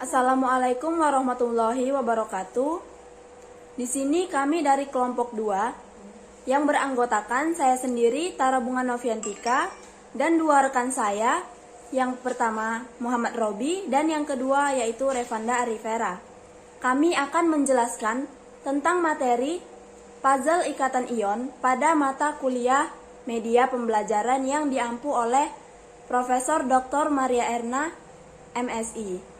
Assalamualaikum warahmatullahi wabarakatuh. Di sini kami dari kelompok 2 yang beranggotakan saya sendiri Tara Bunga Noviantika dan dua rekan saya, yang pertama Muhammad Robi dan yang kedua yaitu Revanda Arifera. Kami akan menjelaskan tentang materi puzzle ikatan ion pada mata kuliah media pembelajaran yang diampu oleh Profesor Dr. Maria Erna, MSI.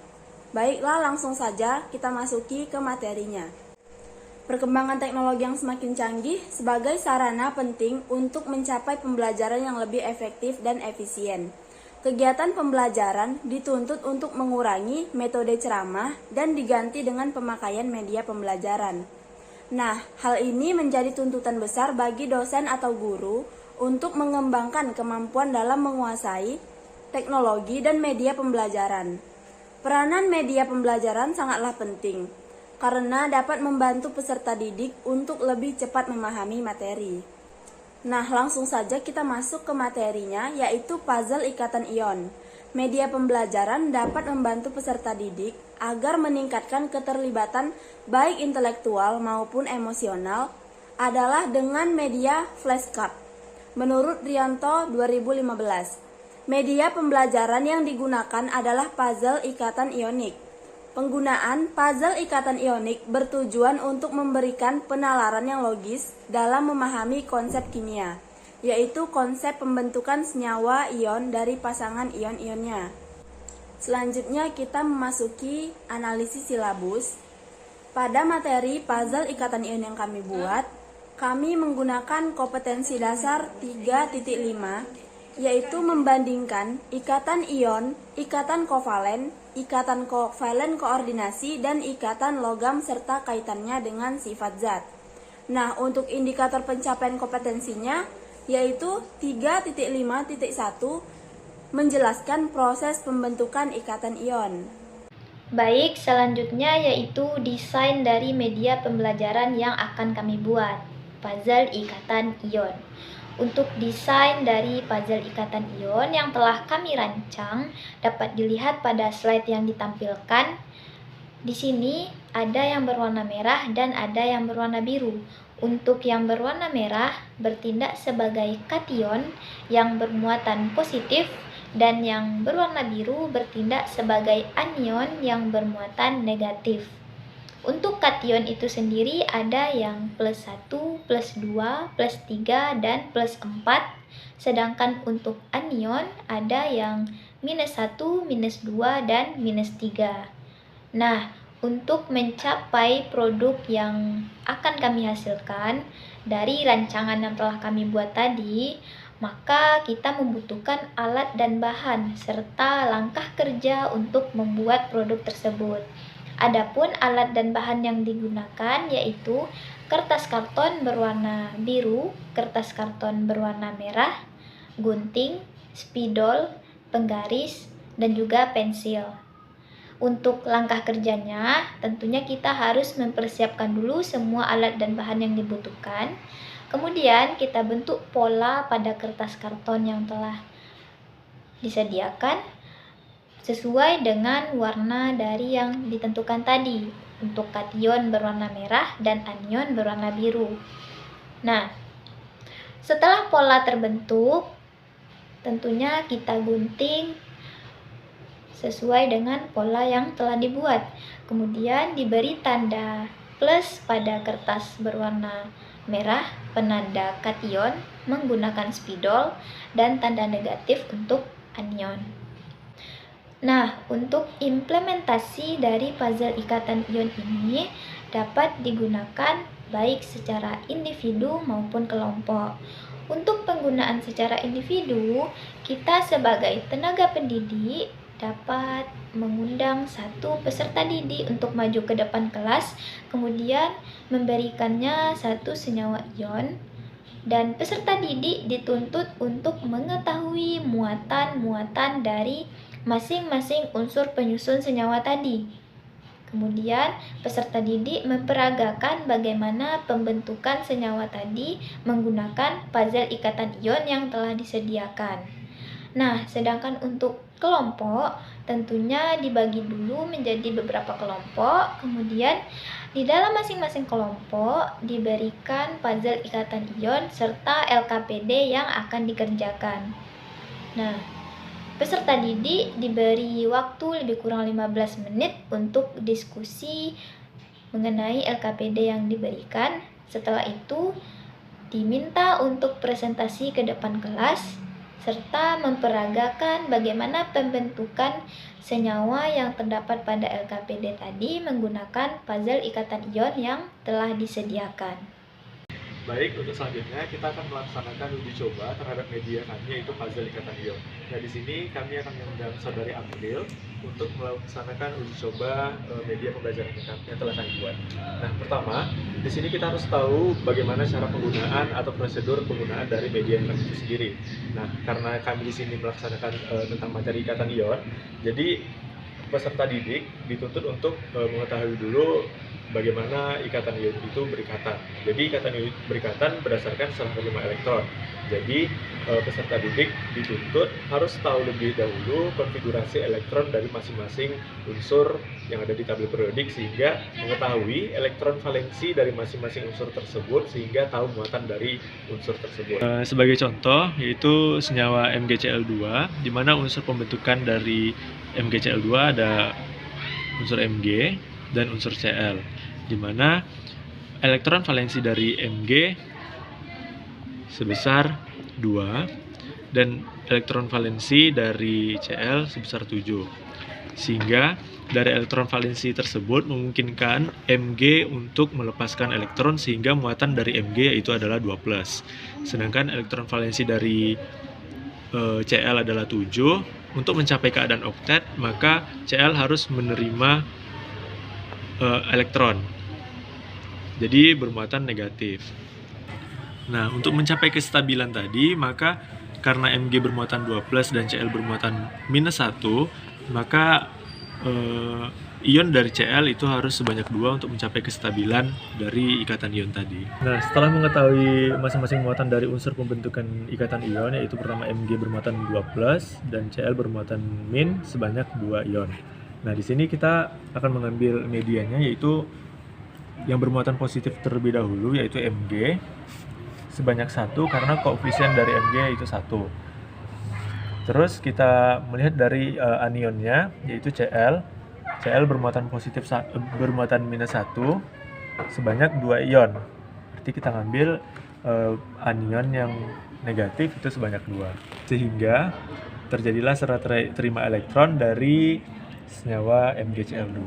Baiklah, langsung saja kita masuki ke materinya. Perkembangan teknologi yang semakin canggih sebagai sarana penting untuk mencapai pembelajaran yang lebih efektif dan efisien. Kegiatan pembelajaran dituntut untuk mengurangi metode ceramah dan diganti dengan pemakaian media pembelajaran. Nah, hal ini menjadi tuntutan besar bagi dosen atau guru untuk mengembangkan kemampuan dalam menguasai teknologi dan media pembelajaran. Peranan media pembelajaran sangatlah penting, karena dapat membantu peserta didik untuk lebih cepat memahami materi. Nah, langsung saja kita masuk ke materinya, yaitu puzzle ikatan ion. Media pembelajaran dapat membantu peserta didik agar meningkatkan keterlibatan baik intelektual maupun emosional adalah dengan media flashcard. Menurut Rianto 2015, media pembelajaran yang digunakan adalah puzzle ikatan ionik. Penggunaan puzzle ikatan ionik bertujuan untuk memberikan penalaran yang logis dalam memahami konsep kimia, yaitu konsep pembentukan senyawa ion dari pasangan ion-ionnya. Selanjutnya kita memasuki analisis silabus. Pada materi puzzle ikatan ion yang kami buat, kami menggunakan kompetensi dasar 3.5, yaitu membandingkan ikatan ion, ikatan kovalen koordinasi, dan ikatan logam serta kaitannya dengan sifat zat. Nah, untuk indikator pencapaian kompetensinya yaitu 3.5.1 menjelaskan proses pembentukan ikatan ion. Baik, selanjutnya yaitu desain dari media pembelajaran yang akan kami buat, puzzle ikatan ion. Untuk desain dari puzzle ikatan ion yang telah kami rancang dapat dilihat pada slide yang ditampilkan. Di sini ada yang berwarna merah dan ada yang berwarna biru. Untuk yang berwarna merah bertindak sebagai kation yang bermuatan positif, dan yang berwarna biru bertindak sebagai anion yang bermuatan negatif. Untuk kation itu sendiri ada yang plus 1, plus 2, plus 3, dan plus 4. Sedangkan untuk anion ada yang minus 1, minus 2, dan minus 3. Nah, untuk mencapai produk yang akan kami hasilkan dari rancangan yang telah kami buat tadi, maka kita membutuhkan alat dan bahan serta langkah kerja untuk membuat produk tersebut. Adapun alat dan bahan yang digunakan yaitu kertas karton berwarna biru, kertas karton berwarna merah, gunting, spidol, penggaris, dan juga pensil. Untuk langkah kerjanya, tentunya kita harus mempersiapkan dulu semua alat dan bahan yang dibutuhkan. Kemudian kita bentuk pola pada kertas karton yang telah disediakan sesuai dengan warna dari yang ditentukan tadi. Untuk kation berwarna merah dan anion berwarna biru. Nah, setelah pola terbentuk, tentunya kita gunting sesuai dengan pola yang telah dibuat. Kemudian diberi tanda plus pada kertas berwarna merah, penanda kation menggunakan spidol, dan tanda negatif untuk anion. Nah, untuk implementasi dari puzzle ikatan ion ini dapat digunakan baik secara individu maupun kelompok. Untuk penggunaan secara individu, kita sebagai tenaga pendidik dapat mengundang satu peserta didik untuk maju ke depan kelas, kemudian memberikannya satu senyawa ion, dan peserta didik dituntut untuk mengetahui muatan-muatan dari masing-masing unsur penyusun senyawa tadi. Kemudian, peserta didik memperagakan bagaimana pembentukan senyawa tadi menggunakan puzzle ikatan ion yang telah disediakan. Nah, sedangkan untuk kelompok Tentunya dibagi dulu menjadi beberapa kelompok, kemudian di dalam masing-masing kelompok diberikan puzzle ikatan ion serta LKPD yang akan dikerjakan. Nah, peserta didik diberi waktu lebih kurang 15 menit untuk diskusi mengenai LKPD yang diberikan. Setelah itu, diminta untuk presentasi ke depan kelas serta memperagakan bagaimana pembentukan senyawa yang terdapat pada LKPD tadi menggunakan puzzle ikatan ion yang telah disediakan. Baik, untuk selanjutnya kita akan melaksanakan uji coba terhadap media kami yaitu puzzle ikatan ion. Nah, di sini kami akan mengundang saudari April untuk melaksanakan uji coba media pembelajaran yang telah kami buat. Nah, pertama, di sini kita harus tahu bagaimana cara penggunaan atau prosedur penggunaan dari media kami itu sendiri. Nah, karena kami di sini melaksanakan tentang materi ikatan ion, jadi peserta didik dituntut untuk mengetahui dulu bagaimana ikatan ion itu berikatan. Jadi ikatan ion berikatan berdasarkan serah terima elektron. Jadi peserta didik dituntut harus tahu lebih dahulu konfigurasi elektron dari masing-masing unsur yang ada di tabel periodik sehingga mengetahui elektron valensi dari masing-masing unsur tersebut sehingga tahu muatan dari unsur tersebut. Sebagai contoh yaitu senyawa MgCl2 di mana unsur pembentukan dari MgCl2 ada unsur Mg dan unsur Cl, di mana elektron valensi dari Mg sebesar 2 dan elektron valensi dari Cl sebesar 7. Sehingga dari elektron valensi tersebut memungkinkan Mg untuk melepaskan elektron sehingga muatan dari Mg yaitu adalah 2+. Sedangkan elektron valensi dari Cl adalah 7. Untuk mencapai keadaan oktet, maka Cl harus menerima elektron, jadi bermuatan negatif. Nah, untuk mencapai kestabilan tadi, maka karena Mg bermuatan 2+ dan Cl bermuatan -1, maka ion dari Cl itu harus sebanyak 2 untuk mencapai kestabilan dari ikatan ion tadi. Nah, setelah mengetahui masing-masing muatan dari unsur pembentukan ikatan ion, yaitu pertama Mg bermuatan 2+ dan Cl bermuatan min sebanyak 2 ion. Nah, di sini kita akan mengambil medianya yaitu yang bermuatan positif terlebih dahulu yaitu Mg sebanyak 1 karena koefisien dari Mg yaitu 1. Terus kita melihat dari anionnya yaitu Cl. Cl bermuatan positif bermuatan -1 sebanyak 2 ion. Berarti kita ngambil anion yang negatif itu sebanyak 2. Sehingga terjadilah serah terima elektron dari senyawa MgCl2.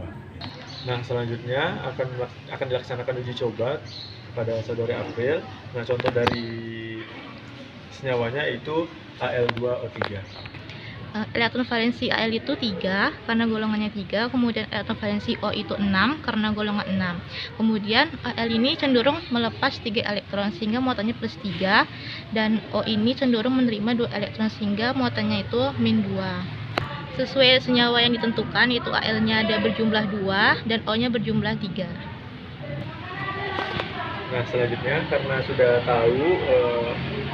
Nah, selanjutnya akan dilaksanakan uji coba pada saudari April. Nah, contoh dari senyawanya itu Al2O3. Elektron valensi Al itu 3 karena golongannya 3, kemudian elektron valensi O itu 6 karena golongan 6. Kemudian Al ini cenderung melepas 3 elektron sehingga muatannya +3 dan O ini cenderung menerima 2 elektron sehingga muatannya itu -2. Sesuai senyawa yang ditentukan yaitu Al-nya ada berjumlah 2 dan O-nya berjumlah 3. Nah, selanjutnya karena sudah tahu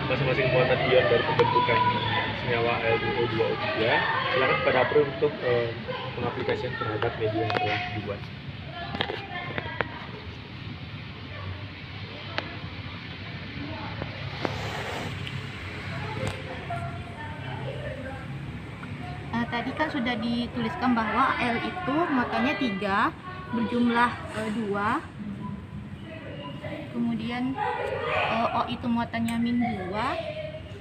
masing-masing muatan ion dari pembentukan senyawa Al2O3, silakan kepada April untuk pengaplikasian terhadap media yang telah dibuat. Tadi kan sudah dituliskan bahwa Al itu muatannya 3 berjumlah 2, kemudian O itu muatannya -2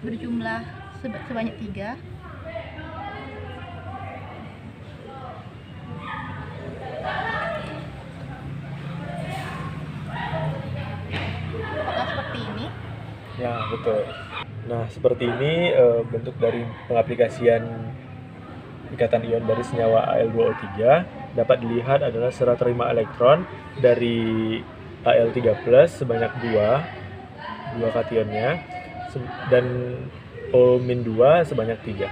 berjumlah sebanyak 3. Apakah seperti ini? Ya, betul. Nah, seperti ini bentuk dari pengaplikasian ikatan ion dari senyawa Al2O3. Dapat dilihat adalah serah terima elektron dari Al3+ sebanyak 2 kationnya dan O-2 sebanyak 3.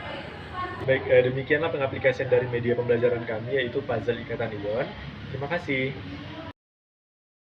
Baik, demikianlah pengaplikasian dari media pembelajaran kami yaitu puzzle ikatan ion. Terima kasih.